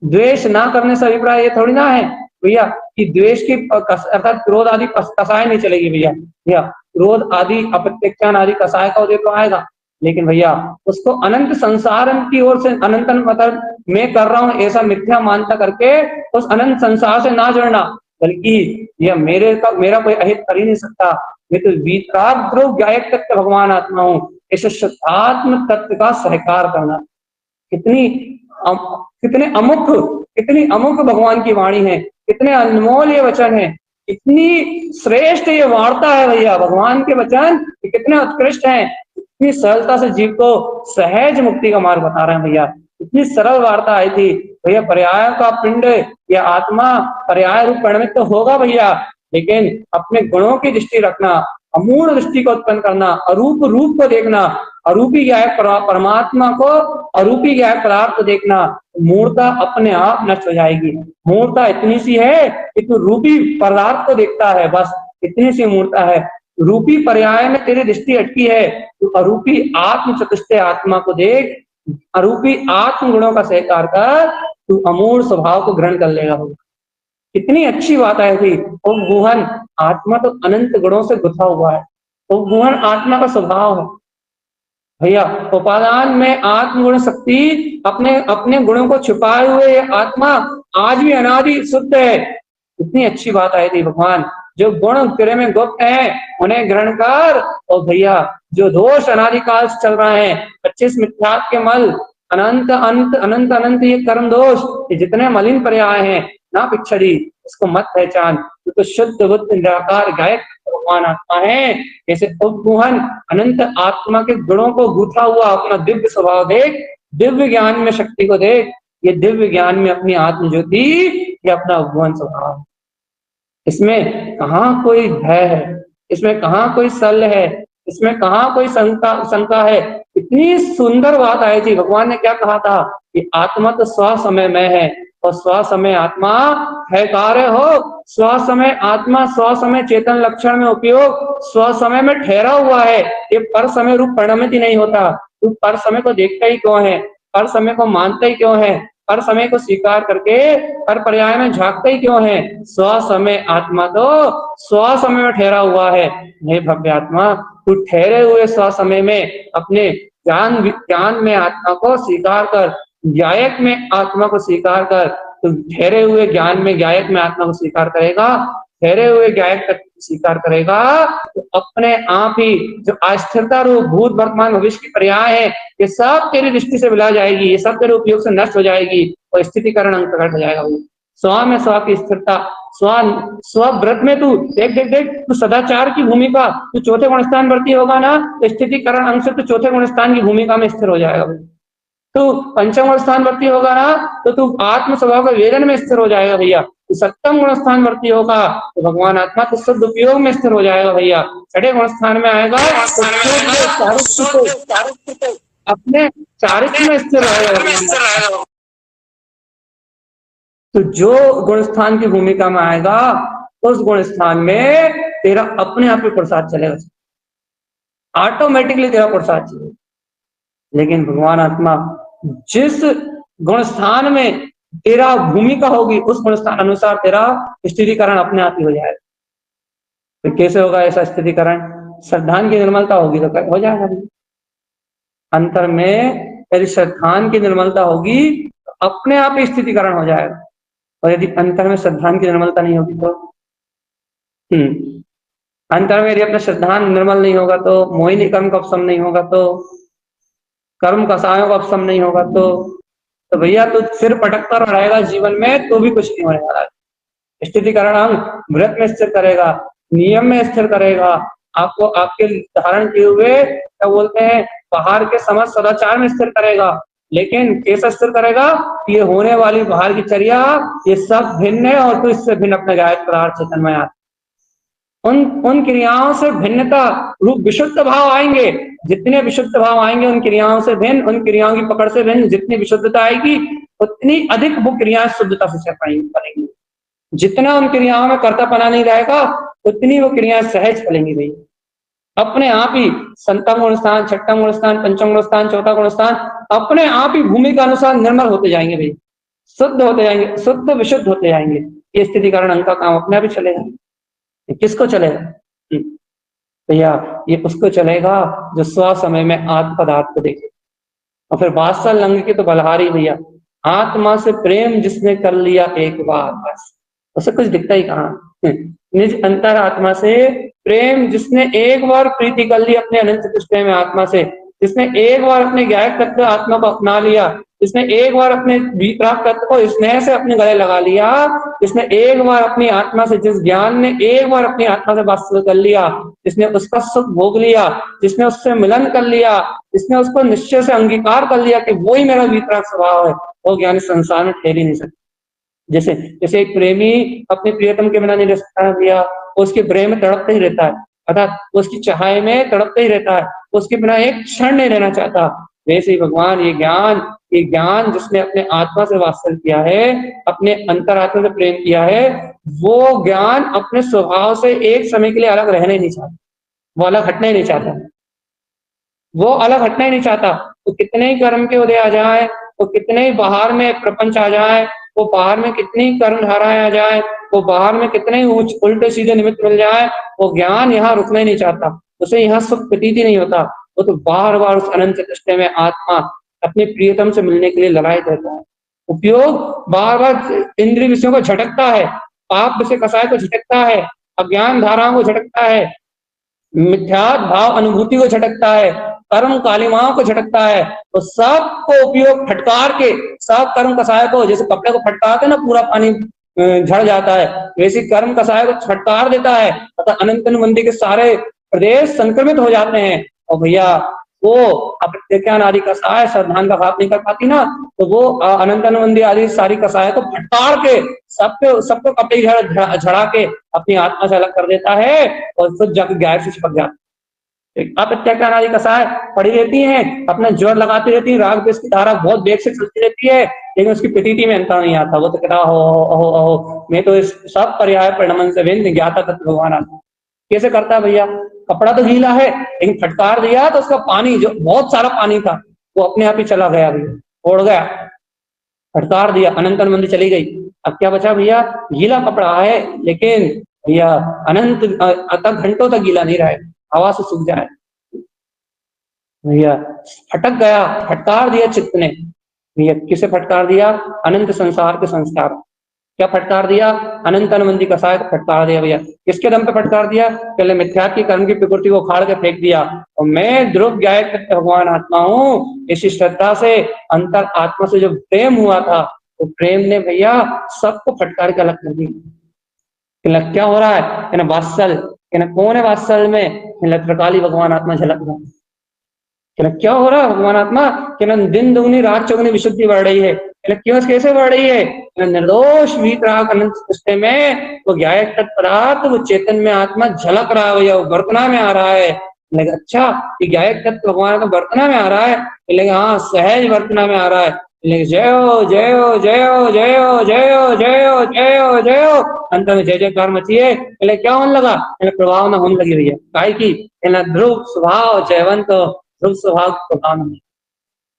B: द्वेष ना करने से अभिप्राय ये थोड़ी ना है भैया कि द्वेष की अर्थात क्रोध आदि कसाय नहीं चलेगी भैया। भैया क्रोध आदि अप्रत्यक्षान आदि कसाय का उदय तो आएगा, लेकिन भैया उसको अनंत संसार की ओर से अनंत मतलब मैं कर रहा हूं ऐसा मिथ्या मानता करके उस अनंत संसार से ना जुड़ना, बल्कि यह मेरा कोई अहित कर ही नहीं सकता, मैं तो वीतराग ध्रुव गायक तत्व भगवान आत्मा हूं, ऐसे शुद्धात्म तत्व का सहकार करना। कितनी अमुक भगवान की वाणी है, कितने अनमोल ये वचन है, इतनी श्रेष्ठ ये वार्ता है भैया भगवान के वचन, कितने उत्कृष्ट हैं, इतनी सरलता से जीव को सहज मुक्ति का मार्ग बता रहे हैं भैया। इतनी सरल वार्ता आई थी भैया। पर्याय का पिंड या आत्मा पर्याय रूप परिणमित तो होगा भैया, लेकिन अपने गुणों की दृष्टि रखना, अमूढ़ दृष्टि को उत्पन्न करना, अरूप रूप को देखना, अरूपी ज्ञाय परमात्मा को अरूपी ज्ञाय पदार्थ को देखना, मूर्ता अपने आप नष्ट हो जाएगी। मूर्ता इतनी सी है कि तू रूपी पदार्थ को देखता है, बस इतनी सी मूर्ता है। रूपी पर्याय में तेरी दृष्टि अटकी है, तू अरूपी आत्म चतुष्टय आत्मा को देख, अरूपी आत्म गुणों का सहकार कर, तू अमूढ़ स्वभाव को ग्रहण कर लेगा। कितनी अच्छी बात आई थी। ओ गुहन, आत्मा तो अनंत गुणों से गुथा हुआ है। ओ गुहन आत्मा का स्वभाव है भैया। उपादान में आत्मगुण शक्ति अपने अपने गुणों को छुपाए हुए ये आत्मा आज भी अनादि शुद्ध है। इतनी अच्छी बात आई थी भगवान। जो गुण तेरे में गुप्त है उन्हें ग्रहण कर। और भैया जो दोष अनादिकाल से चल रहा है, 25 मिथ्यात्व के मल, अनंत अनंत अनंत अनंत ये कर्म दोष, ये जितने मलिन पर्याय हैं ना पिछड़ी, इसको मत पहचान। तू तो शुद्ध बुद्ध निराकार गायक भगवान आत्मा है। जैसे उपगुहन अनंत आत्मा के गुणों को गूथा हुआ अपना दिव्य स्वभाव देख, दिव्य ज्ञान में शक्ति को देख। ये दिव्य ज्ञान में अपनी आत्म ज्योति, ये अपना उपगुहन स्वभाव। इसमें कहाँ कोई भय है, इसमें कहाँ कोई सल है, इसमें कहाँ कोई शंका है। इतनी सुंदर बात आई थी। भगवान ने क्या कहा था कि आत्मा तो स्व समय में है और स्व समय आत्मा है कार्य हो। स्व समय आत्मा स्व समय चेतन लक्षण में उपयोग स्व समय में ठहरा हुआ है। ये पर समय रूप परिणमित ही नहीं होता। तू पर समय को देखता ही क्यों है, पर समय को मानता ही क्यों है, हर समय को स्वीकार करके हर पर्याय में झांकते ही क्यों है। स्व समय आत्मा तो स्व समय में ठहरा हुआ है। हे भव्य आत्मा, तू ठहरे हुए स्व समय में अपने ज्ञान विज्ञान में आत्मा को स्वीकार कर, गायक में आत्मा को स्वीकार कर। तू ठहरे हुए ज्ञान में गायक में आत्मा को स्वीकार करेगा, ठहरे हुए गायक तक स्वीकार करेगा, तो अपने आप ही जो अस्थिरता रूप भूत वर्तमान भविष्य की पर्याय है, ये सब तेरी दृष्टि से मिला जाएगी, ये सब तेरे उपयोग से नष्ट हो जाएगी और स्थितिकरण अंक प्रकट हो जाएगा। स्व में स्व की स्थिरता, स्वव्रत में तू देख देख देख, तू सदाचार की भूमिका, तू चौथे गुणस्थान वर्ती होगा ना, तो स्थितिकरण अंक से तू चौथे गुणस्थान की भूमिका में स्थिर हो जाएगा। तू पंचम गुण स्थान वर्ती होगा ना, तो तू आत्म स्वभाव के वेदन में स्थिर हो जाएगा भैया। तू सप्तम गुण स्थान वर्ती होगा तो भगवान आत्मा तो शुद्ध उपयोग में स्थिर हो जाएगा भैया। छठे गुण स्थान में आएगा तो अपने चारित्र में स्थिर रहेगा। तो जो गुण स्थान की भूमिका में आएगा उस गुण स्थान में तेरा अपने आप ही प्रसाद चलेगा, ऑटोमेटिकली तेरा प्रसाद चलेगा। लेकिन भगवान आत्मा जिस गुण स्थान में तेरा भूमिका होगी उस गुण स्थान अनुसार तेरा स्थितिकरण अपने आप ही हो जाएगा। तो कैसे होगा ऐसा स्थितिकरण? श्रद्धान की निर्मलता होगी तो हो जाएगा। अंतर में यदि श्रद्धान की निर्मलता होगी तो अपने आप ही स्थितिकरण हो जाएगा, और यदि अंतर में श्रद्धान की निर्मलता नहीं होगी तो अंतर में यदि अपना श्रद्धान निर्मल नहीं होगा तो मोहिनी कर्म का उपशम नहीं होगा, तो कर्म कसायों का उपशम नहीं होगा, तो भैया तू सिर पटकता रहेगा जीवन में तो भी कुछ नहीं होने वाला। स्थितिकरण अंग व्रत में स्थिर करेगा, नियम में स्थिर करेगा, आपको आपके धारण किए हुए क्या बोलते हैं बाहर के समझ सदाचार में स्थिर करेगा। लेकिन कैसे स्थिर करेगा? ये होने वाली बाहर की चर्या ये सब भिन्न है और तू इससे भिन्न अपने गायक पदार्थ चेतनमय उन क्रियाओं से भिन्नता रूप विशुद्ध भाव आएंगे। जितने विशुद्ध भाव आएंगे उन क्रियाओं से भिन्न, उन क्रियाओं की पकड़ से भिन्न, जितनी विशुद्धता आएगी उतनी अधिक वो क्रियाएं शुद्धता से चल पाएंगी। जितना उन क्रियाओं में कर्तापना नहीं रहेगा उतनी वो क्रियाएं सहज फलेंगी भैया। अपने आप ही संतम गुण स्थान, छठम गुण स्थान, पंचम गुण स्थान, चौथा गुण स्थान अपने आप ही भूमि के अनुसार निर्मल होते जाएंगे भैया, शुद्ध होते जाएंगे, शुद्ध विशुद्ध होते जाएंगे। ये स्थितिकरण अंग का काम अपने आप ही चलेगा। किसको चलेगा भैया? ये उसको चलेगा जो स्व समय में आत्म पदार्थ को देखे। और फिर बादशाह लंग की तो बलहारी भैया, आत्मा से प्रेम जिसने कर लिया एक बार बस उसे कुछ दिखता ही कहाँ। निज अंतर आत्मा से प्रेम जिसने एक बार प्रीति कर ली अपने अनंत चतुष्टय में आत्मा से, जिसने एक बार अपने गायक तत्व आत्मा को अपना लिया, जिसने एक बार अपने वितराग तत्व को स्नेह से अपने गले लगा लिया, जिसने एक बार अपनी आत्मा से, जिस ज्ञान ने एक बार अपनी आत्मा से वास्तव कर लिया, जिसने उसका सुख भोग लिया, जिसने उससे मिलन कर लिया, जिसने उसको निश्चय से अंगीकार कर लिया कि वो ही मेरा वितराग स्वभाव है, वो ज्ञान संसार में ठहर ही नहीं सकता। जैसे जैसे एक प्रेमी अपने प्रियतम के बिना नहीं रह सकता भैया, उसके प्रेम में तड़पता ही रहता है, अर्थात उसकी चाह में तड़पता ही रहता है, उसके बिना एक क्षण नहीं रहना चाहता। वैसे ही भगवान ये ज्ञान जिसने अपने आत्मा से वात्सल्य किया है, अपने अंतरात्मा से प्रेम किया है, वो ज्ञान अपने स्वभाव से एक समय के लिए अलग रहना ही नहीं चाहता, वो अलग हटना ही नहीं चाहता, वो अलग हटना ही नहीं चाहता। तो कितने ही कर्म के उदय आ जाए, वो कितने ही बाहर में प्रपंच आ जाए, वो बाहर में कितनी कर्म धाराएं आ जाए, वो बाहर में कितने ही उल्टे सीधे निमित्त मिल जाए, वो ज्ञान यहाँ रुकना ही नहीं चाहता, उसे यहाँ सुख प्रतीत ही नहीं होता। वो तो बार बार उस अनंत चतुष्टय में आत्मा अपने प्रियतम से मिलने के लिए लड़ाई करता है। उपयोग बार बार इंद्रिय विषयों को झटकता है, पाप विषय कसाय को झटकता है, अज्ञान धाराओं को झटकता है, मिथ्यात भाव अनुभूति को झटकता है, कर्म कालिमाओं को झटकता है। तो सबको उपयोग फटकार के, सब कर्म कसाय को, जैसे कपड़े को फटकारते ना पूरा पानी झड़ जाता है, वैसे कर्म कसाय को फटकार देता है तथा अनंत मंदिर के सारे प्रदेश संक्रमित हो जाते हैं। और भैया वो अप्रत्याख्यान आदि कसाय श्रद्धान का भाव नहीं कर पाती ना, तो वो अनंत मंदिर आदि सारी कसाय को फटकार के सबको कपड़े झड़ा के अपनी आत्मा से अलग कर देता है और खुद जाकर गायब से चिपक जाता है। अप्रत्याख्यान आदि कसाय पड़ी रहती हैं, अपना जोर लगाती रहती है, राग द्वेष की धारा बहुत वेग से चलती रहती है, लेकिन उसकी प्रतीति में अंतर नहीं आता। वो तो कहता हो मैं तो इस सब पर्याय परिणमन से भिन्न ज्ञाता तत्व भगवान आता। कैसे करता है भैया? कपड़ा तो गीला है, लेकिन फटकार दिया तो उसका पानी, जो बहुत सारा पानी था, वो अपने आप ही चला गया भैया, उड़ गया। फटकार दिया, अनंत मंदिर चली गई। अब क्या बचा भैया? गीला कपड़ा है, लेकिन भैया अनंत तक घंटों तक गीला नहीं रहे, हवा से सूख जाए भैया। फटक गया, फटकार दिया चित्त ने भैया। किसे फटकार दिया? अनंत संसार के संस्कार। क्या फटकार दिया? अनंत मंदी कसाय को फटकार दिया भैया। किसके दम पे फटकार दिया? पहले मिथ्या की कर्म की प्रकृति को उखाड़ के फेंक दिया, और मैं ध्रुव गायक भगवान आत्मा हूँ, इसी श्रद्धा से अंतर आत्मा से जो प्रेम हुआ था, वो प्रेम ने भैया सबको फटकार के अलग कर दिया। क्या हो रहा है? वात्सल, कौन है वात्सल में? त्रिकाली भगवान आत्मा झलक रहा है। क्या हो रहा है? भगवान आत्मा दिन दुगनी रात चौगुनी विशुद्धि बढ़ रही है। क्यों? कैसे बढ़ रही है? निर्दोष वीतराग अनंत सृष्टि में वो ज्ञायक तत्परार्थ, वो चेतन में आत्मा झलक रहा है भैया, वो वर्तना में आ रहा है। लेकिन अच्छा, ये ज्ञायक तत्व भगवान का वर्तना में आ रहा है? लेकिन हाँ, सहज वर्तना में आ रहा है। लेकिन जयो जयो जयो जयो जयो जयो जयो जयो अंत में जय जयकार मची है। क्या होने लगा? प्रभाव न होने लगी भैया। काय की? ध्रुव स्वभाव जयवंत, ध्रुव स्वभाव प्रभाव,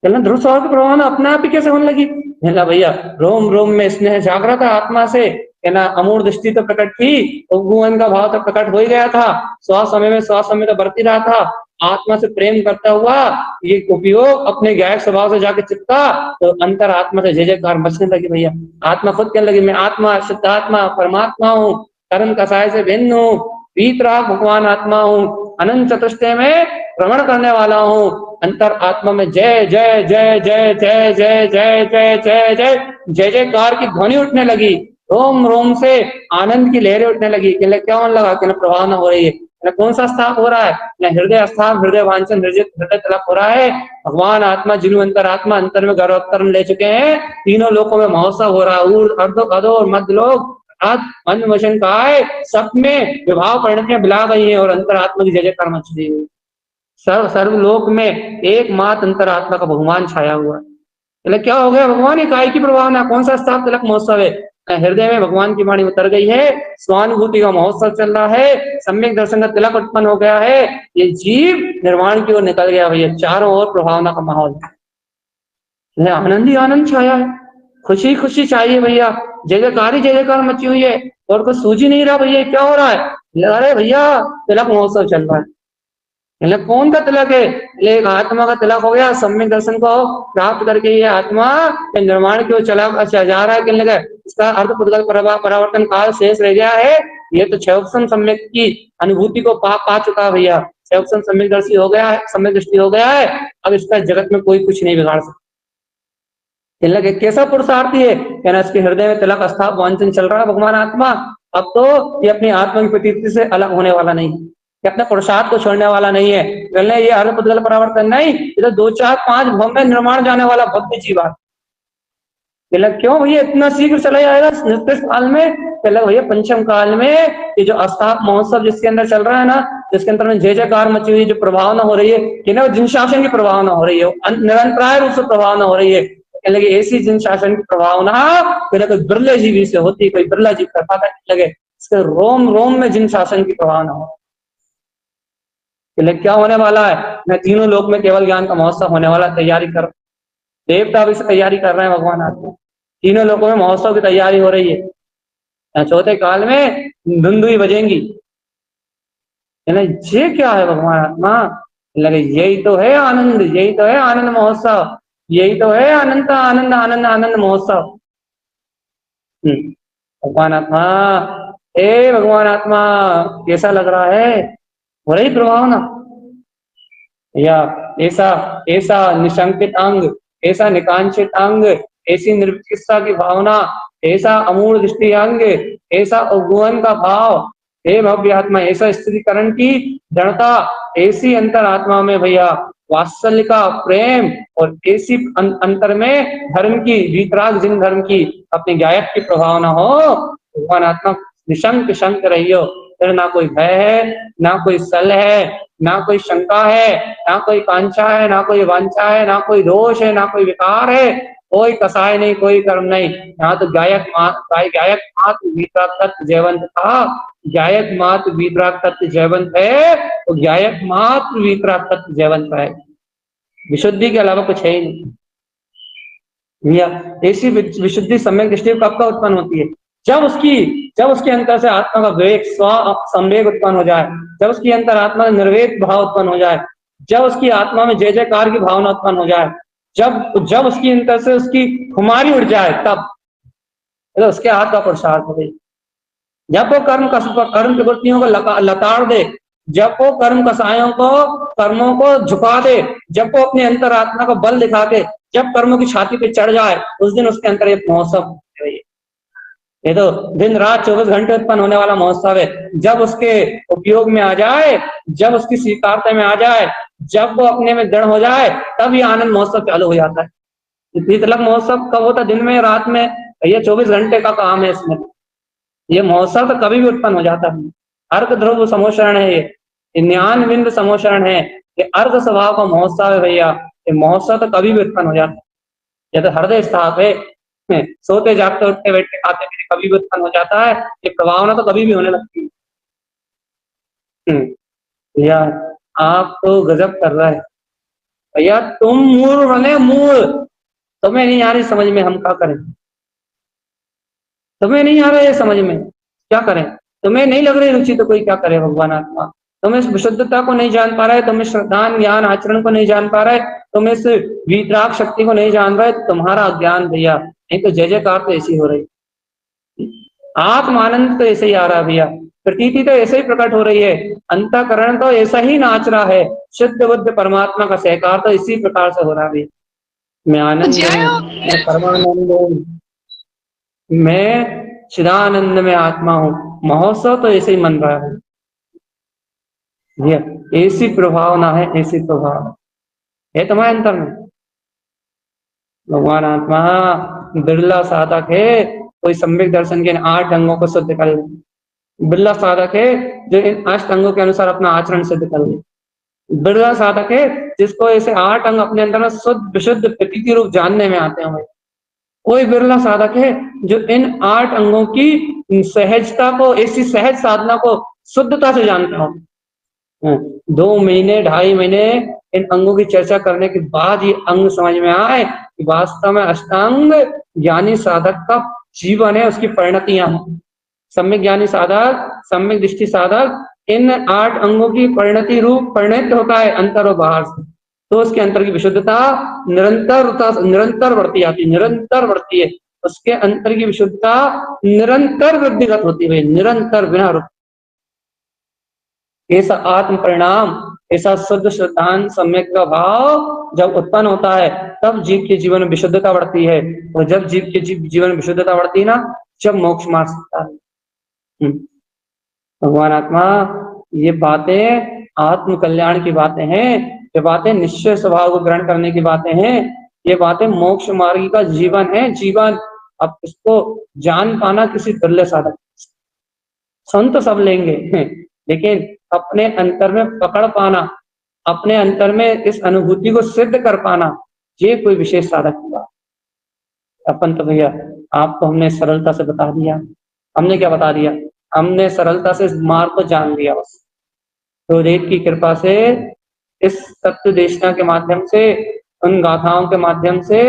B: ध्रुव स्वभाव के प्रभाव अपने आप ही कैसे होने लगी? भैया रोम रोम में स्नेह जागृत आत्मा से, अमूढ़ दृष्टि तो प्रकट थी, भगवान का भाव तो प्रकट हो ही गया था, स्वास्थ्य समय तो बरती रहा था। आत्मा से प्रेम करता हुआ ये उपयोग अपने गायक स्वभाव से जाके चिपका, तो अंतर आत्मा से जय जयकार मचने लगी भैया। आत्मा खुद कहने लगी, मैं आत्मा, शुद्ध आत्मा, परमात्मा हूँ, कर्म कसाय से भिन्न हूँ, वीतराग भगवान आत्मा हूँ, अनंत चतुष्टय में भ्रमण करने वाला हूँ। अंतर आत्मा में जय जय जय जय जय जय जय जय जय जय जय जयकार की ध्वनि उठने लगी, रोम रोम से आनंद की लहरें उठने लगी। क्या होने लगा? प्रभाव न हो रही है। कौन सा स्थाप हो रहा है? हृदय स्थाप, हृदय वांछन, हृदय तलप हो रहा है। भगवान आत्मा जिन्हों अंतर आत्मा अंतर में गर्भोत्तरण ले चुके हैं, तीनों लोकों में महोत्सव हो रहा है। ऊर्ध्व, अर्धो, अधो और मध्य लोक मन वचन काय सब में विभाव परिणतियां बिला गई है, और अंतर आत्मा की जय जयकार मच रही है। सर्वलोक में एकमात्र अंतरात्मा का भगवान छाया हुआ है। क्या हो गया? भगवान एक काय की प्रभावना। कौन सा स्थाप तिलक महोत्सव है? हृदय में भगवान की वाणी उतर गई है, स्वानुभूति का महोत्सव चल रहा है, सम्यक दर्शन का तिलक उत्पन्न हो गया है, ये जीव निर्वाण की ओर निकल गया भैया। चारों ओर प्रभावना का माहौल, आनंद ही आनंद छाया है, खुशी खुशी चाहिए भैया, जय जयकार मची हुई है, और कुछ सूझ ही नहीं रहा भैया क्या हो रहा है। अरे भैया तिलक महोत्सव चल रहा है। कौन का तिलक है? एक आत्मा का तिलक हो गया। सम्यक दर्शन को प्राप्त करके ये आत्मा निर्माण की ओर चला जा रहा है। कहने लगा इसका अर्थ पुद्गल परावर्तन काल शेष रह गया है। ये तो क्षयोक्षम सम्यक की अनुभूति को पा चुका है भैया। क्षयोक्षम सम्यक दर्शी हो गया है, सम्यक दृष्टि हो गया है। अब इसका जगत में कोई कुछ नहीं बिगाड़ सकता। कहने लगे कैसा पुरुषार्थी है? कहना इसके हृदय में तिलक स्थाप वांछन चल रहा है भगवान आत्मा। अब तो ये अपनी आत्मा की प्रतीति से अलग होने वाला नहीं, ये अपने पुरुषार्थ को छोड़ने वाला नहीं है। कहने ये अर्थ पुद्गल परावर्तन नहीं, ये तो 2 4 5 भव में निर्माण जाने वाला भव्य जीव है। क्यों भैया इतना शीघ्र चला जाएगा निष्कृष काल में? पहले भैया पंचम काल में ये जो अस्थाप महोत्सव जिसके अंदर चल रहा है ना, जिसके अंदर में जय जयकार मची हुई, जो प्रभावना हो रही है कि ना, जिन शासन की प्रभावना हो रही है, निरंतराय रूप से प्रभावना हो रही है। लगे ऐसी जिन शासन की प्रभावना कोई बिरले जीवी से होती, कोई बिरला जीव कर पाता लगे, इसके रोम रोम में जिन शासन की प्रभावना हो। क्या होने वाला है? मैं तीनों लोक में केवल ज्ञान का महोत्सव होने वाला, तैयारी कर, देवता भी से तैयारी कर रहे हैं भगवान आत्मा। तीनों लोगों में महोत्सव की तैयारी हो रही है। चौथे काल में धुंधुई बजेंगी। है ना, ये क्या है भगवान आत्मा? लगे यही तो है आनंद, यही तो है आनंद महोत्सव, यही तो है अनंत आनंद आनंद आनंद महोत्सव। भगवान आत्मा, ए भगवान आत्मा, कैसा लग रहा है? हो रही प्रभाव ना, या ऐसा ऐसा निशंकित अंग, ऐसा निकांक्षित अंग, ऐसी निर्विचिकित्सा की भावना, ऐसा अमूल दृष्टि अंग, ऐसा उद्गुहन का भाव, हे भव्य आत्मा, ऐसा स्थिरीकरण की दृढ़ता, ऐसी अंतर आत्मा में भैया वात्सल्य का प्रेम, और ऐसी अंतर में धर्म की वीतराग जिन धर्म की अपने गायक की प्रभावना हो। भगवान आत्मा निशंक शंक रहियो, फिर ना कोई भय है, ना कोई सल है, ना कोई शंका है, ना कोई कांक्षा है, ना कोई वांछा है, ना कोई दोष है, ना कोई विकार है, कोई कसाय नहीं, कोई कर्म नहीं। यहाँ तो गायक मात्र वीतराग तत्व जयवंत था, गायक मात्र वीतराग तत्व जयवंत है, तो गायक मात्र वीतराग तत्व जयवंत है, विशुद्धि के अलावा कुछ है ही नहीं भैया। ऐसी विशुद्धि सम्यक दृष्टि कब का उत्पन्न होती है? जब उसके अंतर से आत्मा का विवेक स्व संवेग उत्पन्न हो जाए, जब उसकी अंतर आत्मा में निर्वेद भाव उत्पन्न हो जाए, जब उसकी आत्मा में जय जयकार की भावना उत्पन्न हो जाए, जब उसकी अंतर से उसकी खुमारी उठ जाए, तब तो उसके हाथ का पुरुषार्थ हो गई। जब वो कर्म प्रवृत्तियों को लताड़ दे, जब वो कर्म कसायों को कर्मों को झुका दे, जब वो अपने अंतर आत्मा को बल दिखा के जब कर्मों की छाती पे चढ़ जाए, उस दिन उसके अंतर ये महोत्सव, ये तो दिन रात 24 घंटे उत्पन्न होने वाला महोत्सव है। जब उसके उपयोग में आ जाए, जब उसकी स्वीकारता में आ जाए, जब वो अपने में दृढ़ हो जाए, तब ये आनंद महोत्सव चालू हो जाता है। तिलक महोत्सव कब होता है? दिन में, रात में? ये 24 घंटे का काम है इसमें। ये महोत्सव तो कभी भी उत्पन्न हो जाता है। अर्क ध्रुव समोशरण है, ये ज्ञान बिंद समोशरण है, ये अर्क स्वभाव का महोत्सव है भैया। ये महोत्सव तो कभी भी उत्पन्न हो जाता है। ये तो हृदय स्थाप है, सोते जागते उठते बैठते खाते पीते कभी भी उत्पन्न हो जाता है। ये प्रभावना तो कभी भी होने लगती है। भैया आप तो गजब कर रहा है भैया, तुम मूल बने मूल, तुम्हें नहीं आ रही समझ में, हम क्या करें? तुम्हें नहीं आ रहा है समझ में, क्या करें? तुम्हें नहीं लग रही रुचि, तो कोई क्या करे भगवान आत्मा? तुम इस विशुद्धता को नहीं जान पा रहे, तुम इस श्रद्धान ज्ञान आचरण को नहीं जान पा रहे, तुम इस वीतराग शक्ति को नहीं जान रहे, तुम्हारा अज्ञान भैया। नहीं तो जय जयकार तो ऐसी हो रही, आत्मानंद तो ऐसे ही आ रहा है भैया, प्रतीति तो ऐसे ही प्रकट हो रही है, अंतःकरण तो ऐसा ही नाच रहा है, शुद्ध बुद्ध परमात्मा का सहकार तो इसी प्रकार से हो रहा है। मैं आनंद हूँ, मैं परमानंद हूँ, मैं चिदानंद में आत्मा हूँ। महोत्सव तो ऐसे ही मन रहा है, ऐसी प्रभावना है, ऐसी प्रभाव है तुम्हारे अंतर में। भगवान आत्मा बिरला साधक है कोई सम्यक दर्शन के 8 अंगों को सिद्ध कर ले, बिरला साधक है जो इन 8 अंगों के अनुसार अपना आचरण सिद्ध कर ले, बिरला साधक है जिसको ऐसे 8 अंग अपने अंदर में शुद्ध विशुद्ध प्रतीति रूप जानने में आते हैं। कोई बिरला साधक है जो इन 8 अंगों की सहजता को, ऐसी सहज साधना को शुद्धता से जानता हो। 2 महीने 2.5 महीने इन अंगों की चर्चा करने के बाद ये अंग समझ में आए कि वास्तव में अष्टांग ज्ञानी साधक का जीवन है, उसकी परिणतियां हैं। सम्यक ज्ञानी साधक, सम्यक दृष्टि साधक इन 8 अंगों की परिणति रूप परिणत होता है अंतर और बाहर से, तो उसके अंतर की विशुद्धता निरंतर बढ़ती आती, निरंतर बढ़ती है। उसके अंतर की विशुद्धता निरंतर वृद्धिगत होती है, निरंतर बिना रुक। ऐसा आत्म परिणाम, ऐसा शुद्ध श्रद्धान सम्यक का भाव जब उत्पन्न होता है, तब जीव के जीवन में विशुद्धता बढ़ती है, और जब जीव के जीवन में विशुद्धता बढ़ती है ना, जब मोक्ष मार्ग सकता है। भगवान आत्मा ये बातें आत्म कल्याण की बातें हैं, ये बातें निश्चय स्वभाव को ग्रहण करने की बातें हैं, ये बातें मोक्ष मार्ग का जीवन है, जीवन। अब इसको जान पाना किसी बिरले साधक, संत सब लेंगे लेकिन अपने अंतर में पकड़ पाना, अपने अंतर में इस अनुभूति को सिद्ध कर पाना, ये कोई विशेष साधक की बात। अपन तो भैया आपको हमने सरलता से बता दिया। हमने क्या बता दिया? हमने सरलता से इस मार्ग को जान लिया बस। तो देव की कृपा से इस तत्व देशना के माध्यम से, उन गाथाओं के माध्यम से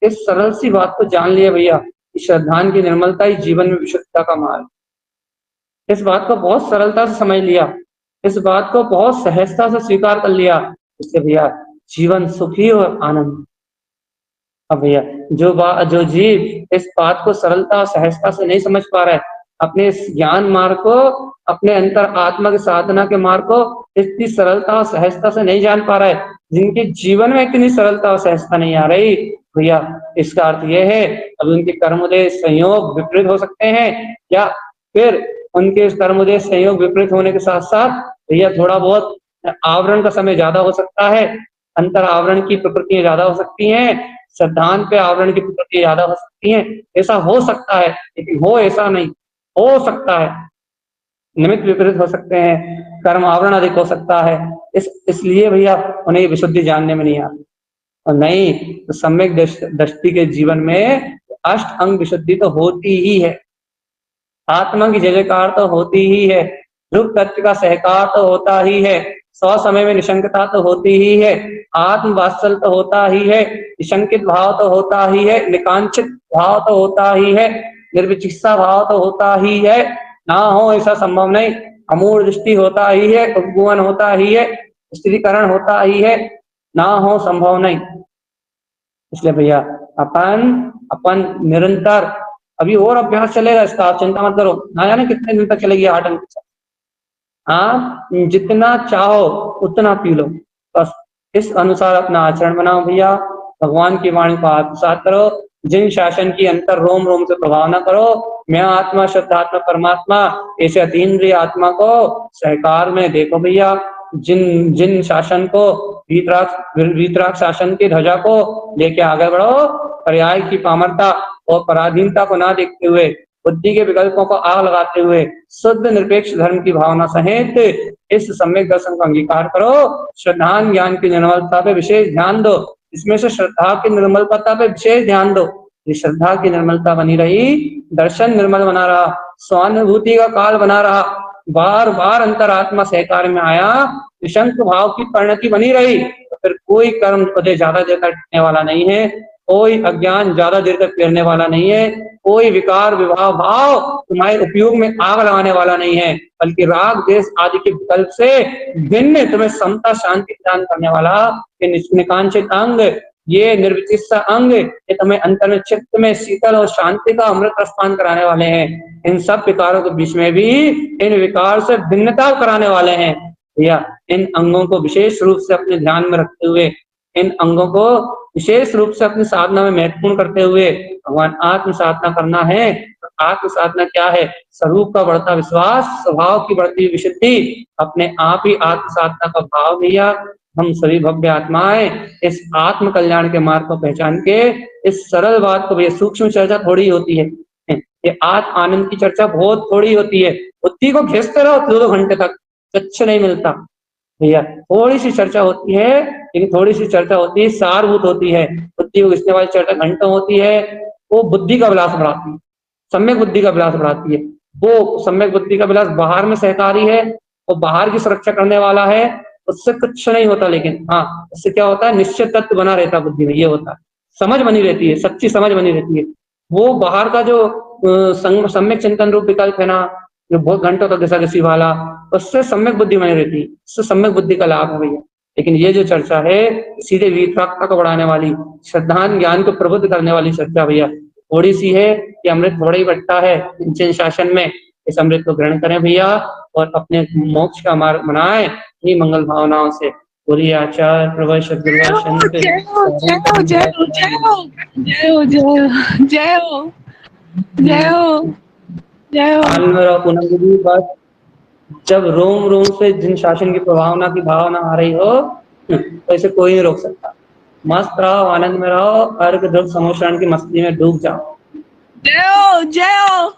B: इस सरल सी बात को जान लिया भैया। श्रद्धान की निर्मलता ही जीवन में विशुद्धता का मार्ग। इस बात को बहुत सरलता से समझ लिया, इस बात को बहुत सहजता से स्वीकार कर लिया, इससे भैया जीवन सुखी और आनंद। अब भैया जो जीव इस बात को सरलता और सहजता से नहीं समझ पा रहा है, अपने इस ज्ञान मार्ग को, अपने अंतर आत्मा की साधना के मार्ग को इतनी सरलता और सहजता से नहीं जान पा रहा है, जिनके जीवन में इतनी सरलता और सहजता नहीं आ रही भैया, इसका अर्थ यह है अब उनके कर्मोदय संयोग विपरीत हो सकते हैं, या फिर उनके कर्मोदय संयोग विपरीत होने के साथ साथ भैया थोड़ा बहुत आवरण का समय ज्यादा हो सकता है, अंतर आवरण की प्रकृतियां ज्यादा हो सकती हैं, सिद्धांत पे आवरण की प्रकृति ज्यादा हो सकती है, ऐसा हो सकता है, लेकिन हो ऐसा नहीं हो सकता है, निमित्त विपरीत हो सकते हैं, कर्म आवरण अधिक हो सकता है, इसलिए भैया उन्हें विशुद्धि जानने में नहीं आती। और नहीं तो सम्यक दृष्टि के जीवन में अष्ट अंग विशुद्धि तो होती ही है, आत्मा की जय जयकार तो होती ही है, ध्रुव तत्व का सहकार तो होता ही है, सौ समय में निशंकता तो होती ही है, आत्म वात्सल तो होता ही है, निशंकित भाव तो होता ही है, निकांक्षित भाव तो होता ही है, निर्विचिकित्सा भाव तो होता ही है, ना हो ऐसा संभव नहीं, अमूढ़ दृष्टि होता ही है, उपगुण होता ही है, स्त्रीकरण होता ही है, ना हो संभव नहीं। इसलिए भैया अपन निरंतर अभी और अभ्यास चलेगा इसका, आप चिंता मत करो, ना जाने कितने दिन तक चलेगी 8 अंक। आप जितना चाहो उतना पी लो, बस इस अनुसार अपना आचरण बनाओ भैया, भगवान की वाणी को आत्मसात करो, जिन शासन की अंतर रोम रोम से प्रभाव न करो, मैं आत्मा शुद्धात्मा परमात्मा ऐसे अतीन्द्रिय आत्मा को सहकार में देखो भैया, जिन जिन शासन को वीतराग शासन की ध्वजा को लेके आगे बढ़ो, पर्याय की पामरता और पराधीनता को ना देखते हुए, बुद्धि के विकल्पों को आग लगाते हुए शुद्ध निरपेक्ष धर्म की भावना सहित इस सम्यक दर्शन को अंगीकार करो, श्रद्धान ज्ञान की निर्मलता पे विशेष ध्यान दो, इसमें से श्रद्धा की निर्मलता पे विशेष ध्यान दो, ये श्रद्धा की निर्मलता बनी रही, दर्शन निर्मल बना रहा, स्वानुभूति का काल बना रहा, बार बार अंतरात्मा सहकार में आया, निशंक भाव की परिणति बनी रही, तो फिर कोई कर्म तुझे ज्यादा देर तक टिकने वाला नहीं है, कोई अज्ञान ज्यादा देर तक फेरने वाला नहीं है, कोई विकार विवाह भाव तुम्हारे उपयोग में आग लगाने वाला नहीं है, बल्कि राग देश आदि के विकल्प से भिन्न तुम्हें समता शांति प्रदान करने वाला ये निकांक्षित अंग, ये निर्विचिकित्सा अंग, ये तुम्हें अंतर में चित्त में शीतल और शांति का अमृत प्रस्थान कराने वाले हैं, इन सब विकारों के बीच में भी इन विकार से भिन्नता कराने वाले हैं भैया। इन अंगों को विशेष रूप से अपने ध्यान में रखते हुए, इन अंगों को विशेष रूप से अपनी साधना में महत्वपूर्ण करते हुए भगवान आत्म साधना करना है। आत्म साधना क्या है? स्वरूप का बढ़ता विश्वास, स्वभाव की बढ़ती विशुद्धि, अपने आप ही आत्म साधना का भाव भैया। हम सभी भव्य आत्माएं इस आत्म कल्याण के मार्ग को पहचान के इस सरल बात को, भैया सूक्ष्म चर्चा थोड़ी होती है, ये आत्म आनंद की चर्चा बहुत थोड़ी होती है, बुद्धि को घिसते रहो 2-2 घंटे तक, कुछ नहीं मिलता भैया। थोड़ी सी चर्चा होती है, लेकिन थोड़ी सी चर्चा होती है सारभूत होती है, बुद्धि को घिसने वाली चर्चा घंटों होती है, वो बुद्धि का विलास बढ़ाती है, सम्यक बुद्धि का विलास बढ़ाती है। वो सम्यक बुद्धि का विलास बाहर में सहकारी है, वो बाहर की सुरक्षा करने वाला है, उससे कुछ नहीं होता, लेकिन हाँ उससे क्या होता है, निश्चित तत्व बना रहता है बुद्धि में, ये होता है, समझ बनी रहती है, सच्ची समझ बनी रहती है। वो बाहर का जो सम्यक चिंतन रूप विकल्प है ना, जो बहुत घंटों तक घिसा घिसी वाला, उससे सम्यक बुद्धि बनी रहती है, उससे सम्यक बुद्धि का लाभ है भैया। लेकिन ये जो चर्चा है सीधे वीतरागता को बढ़ाने वाली, श्रद्धान ज्ञान को प्रबुद्ध करने वाली चर्चा भैया थोड़ी सी है, कि अमृत थोड़ा ही बटता है जिन शासन में, इस अमृत को ग्रहण करें भैया और अपने मोक्ष का मार्ग बनाए इन्हीं मंगल भावनाओं से। बोलिए आचार्य प्रभु सद्गुरु संत
A: जय हो जय हो जय हो जय हो जय हो जय हो जय हो जय हो जय हो।
B: मेरा पुनर्विधि बस जब रोम रोम से जिन शासन की प्रभावना की भावना आ रही हो, तो इसे कोई नहीं रोक सकता। मस्त रहो, आनंद में रहो, अर्घ ध्रुव समोषण की मस्ती में डूब जाओ।
A: जय हो जय हो।